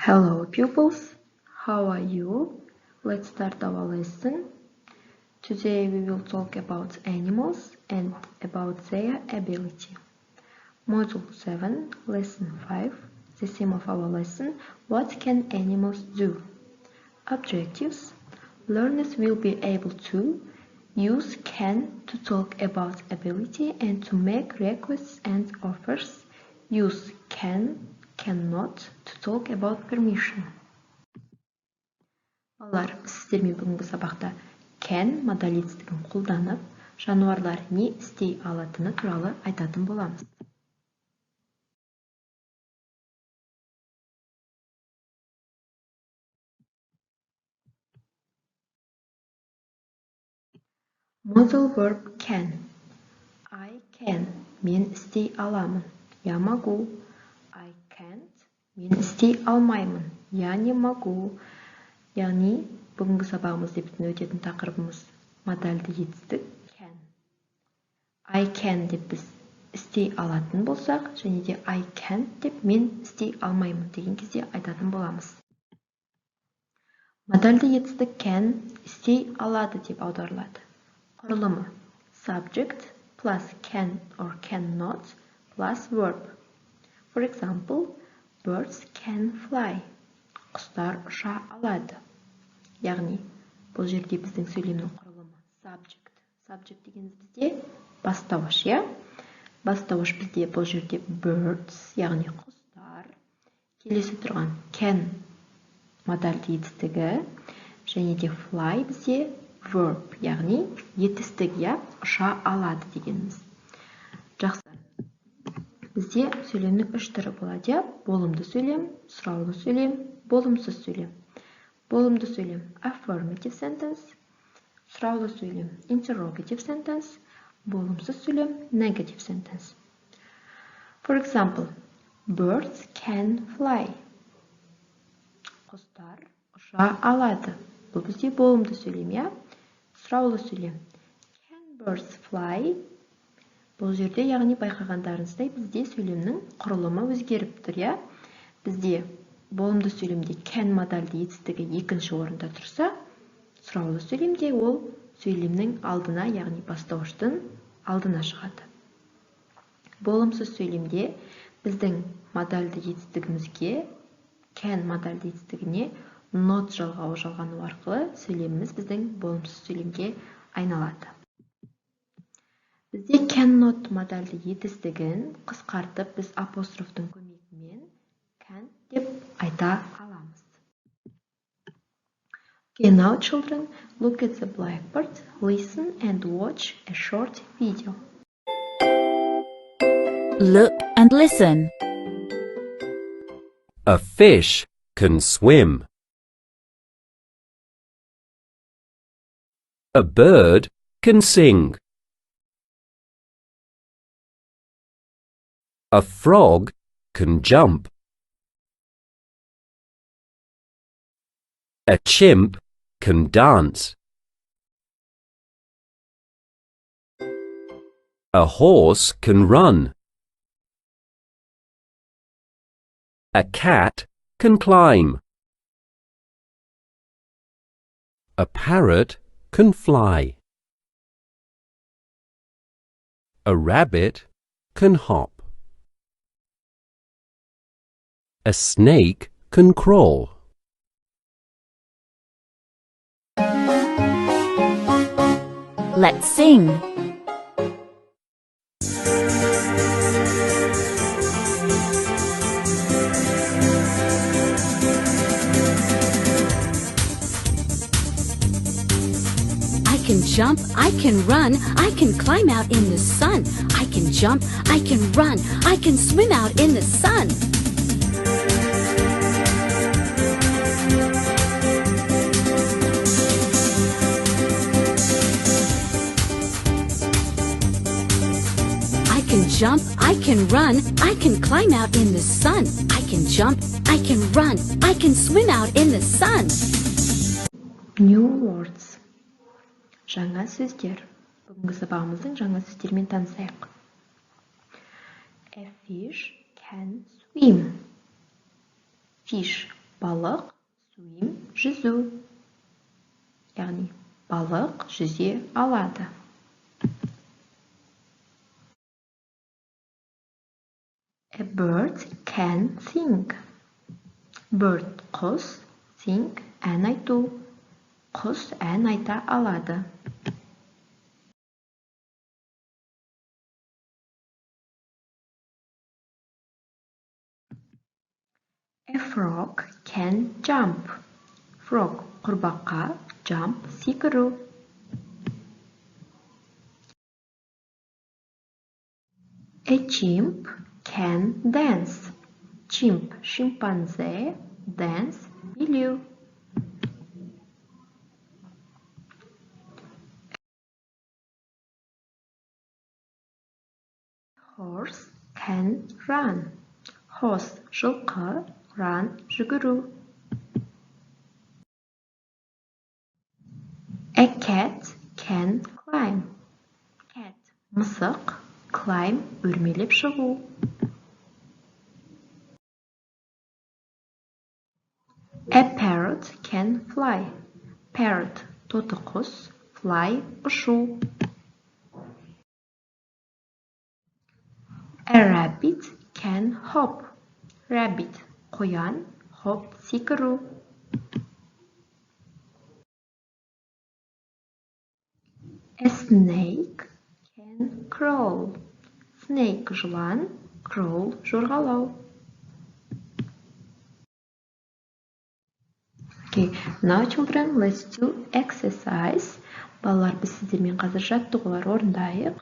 Hello pupils, how are you? Let's start our lesson. Today we will talk about animals and about their ability. Module 7, Lesson 5. The theme of our lesson, what can animals do? Objectives. Learners will be able to use can to talk about ability and to make requests and offers. Use can, cannot to talk about permission. Балалар, сіздермен бүгінгі сабақта can модаль етістігін қолданып, жануарлар не істей алатыны туралы айтатын боламыз. Modal verb can. I can. Мен істей аламын. Я могу. I can't. Мен істей алмаймын. Я не могу. Яғни, бүгінгі сабағымызда біздің өтетін тақырыбымыз модальді етістік can. I can деп біз істей алатын болсақ, және де I can't деп мен істей алмаймын деген кезде айтатын боламыз. Модальді етістік can істей алады деп аударылады. Құрылымы subject plus can or cannot plus verb. For example, birds can fly. Құстар ұша алады. Яғни, бұл жерде біздің сөйлемнің құрылымы subject. Subject дегеніміз бізде бастауыш, я? Бастауыш бізде бұл жерде birds, яғни құстар. Келесі тұрған can модальді етістігі, және де fly бізде verb, яғни етістік, я, ұша алады дегеніміз. Жақсы. Бізде сөйлемнің үш түрі болады, я? Болымды сөйлем, сұраулы сөйлем, болымсыз сөйлем. Болымды сөйлем affirmative sentence, сұраулы сөйлем interrogative sentence, болымсыз сөйлем negative sentence. For example, birds can fly. Құстар ұша алады. Бұл бізде болымды сөйлем, я? Сұраулы сөйлем. Can birds fly? Бұл жерде, яғни байқағандарыңыздай, бізде сөйлемнің құрылымы өзгеріп тұр, я? Бізде болымды сөйлемде can модальді етістігі екінші орында тұрса, сұраулы сөйлемде ол сөйлемнің алдына, яғни бастауыштың алдына шығады. Болымсыз сөйлемде біздің модальді етістігімізге, can модальді етістігіне not жалғану арқылы сөйлеміміз біздің болымсыз сөйлемге айналады. Бізде cannot модальді етістігін қысқартып біз апострофтың көмегімен can деп айта аламыз. Okay, now children, look at the blackboard, listen and watch a short video. Look and listen. A fish can swim. A bird can sing. A frog can jump. A chimp can dance. A horse can run. A cat can climb. A parrot can fly. A rabbit can hop. A snake can crawl. Let's sing. I can jump, I can run, I can climb out in the sun. I can jump, I can run, I can swim out in the sun. I can jump, I can run, I can climb out in the sun. I can jump, I can run, I can swim out in the sun. New words. Жаңа сөздер. Бүгінгі сабағымыздың жаңа сөздермен танысайық. A fish can swim. Fish Балық, swim, жүзу. Яғни, балық жүзе алады. A bird can sing. Bird құс, sing ән айту. Құс ән айта алады. A frog can jump. Frog құрбақа, jump секіру. A chimp can dance. Chimp шимпанзе, dance билеу. Horse can run. Horse жылқы, run жүгіру. A cat can climb. Cat мысық, climb өрмелеп шығу. A parrot can fly. Parrot тоты құс, fly ұшу. A rabbit can hop. Rabbit қоян, hop секіру. A snake can crawl. Snake жылан, crawl жорғалау. Okay, now children, let's do exercise. Балалар, біз сіздермен қазір жаттығулар орындайық.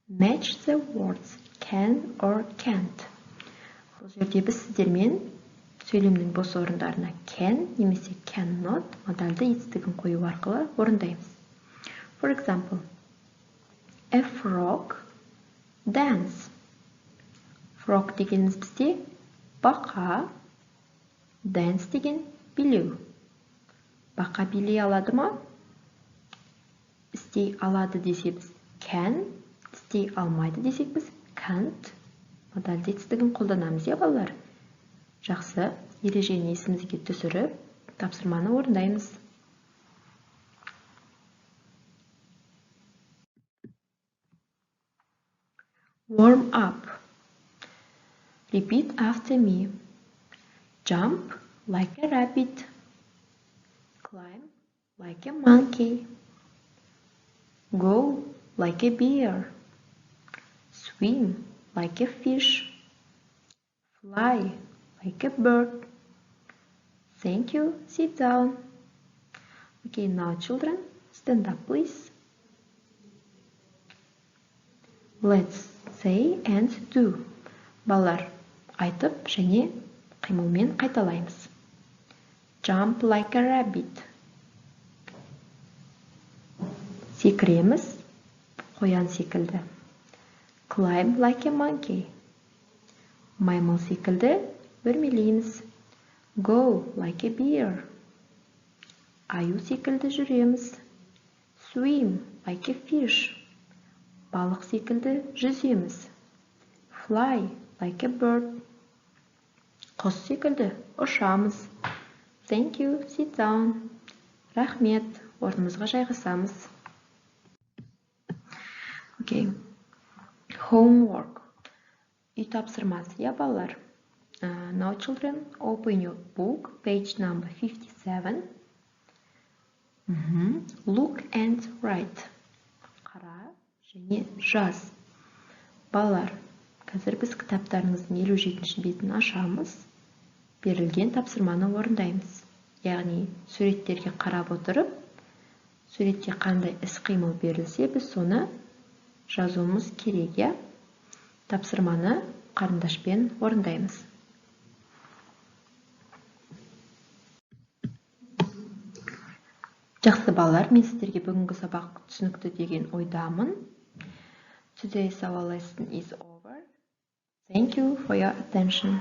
Match the words can or can't. Бұл жерде біз сіздермен сөйлемнің бос орындарына can немесе cannot модальды етістігін қою арқылы орындаймыз. For example, a frog dance. Frog дегеніміз бізде бақа, dance деген билеу. Бақа билей алады ма? Істей алады десек біз can, істей алмайды десек біз can't. Модальды етістігін қолданамыз, балалар. Жақсы, ережені есімізге түсіріп, тапсырманы орындаймыз. Warm up. Repeat after me. Jump like a rabbit. Climb like a monkey. Go like a bear. Swim like a fish. Fly like a bird. Thank you. Sit down. Okay, now children, stand up please. Let's say and do. Балалар, айтып және қимылмен қайталаймыз. Jump like a rabbit. Секіреміз, қоян секілді. Climb like a monkey. Маймыл секілді өрмелейміз. Go like a bear. Аю секілді жүреміз. Swim like a fish. Балық секілді жүземіз. Fly like a bird. Құс секілді ұшамыз. Thank you, sit down. Рахмет, орнымызға жайғасамыз. Okay. Homework. Үй тапсырмасы, балалар. Now children, open your book, page number 57. Look and write. Қара және жаз. Балалар, қазір біз кітаптарыңыздың 57-ші бетін ашамыз. Берілген тапсырманы орындаймыз. Яғни, суреттерге қарап отырып, суретте қандай іс-қимыл берілсе, біз соны жазуымыз керек. Тапсырманы қарындашпен орындаймыз. Жақсы балалар, мен сіздерге бүгінгі сабақ түсінікті деген ойдамын. Today's our lesson is over. Thank you for your attention.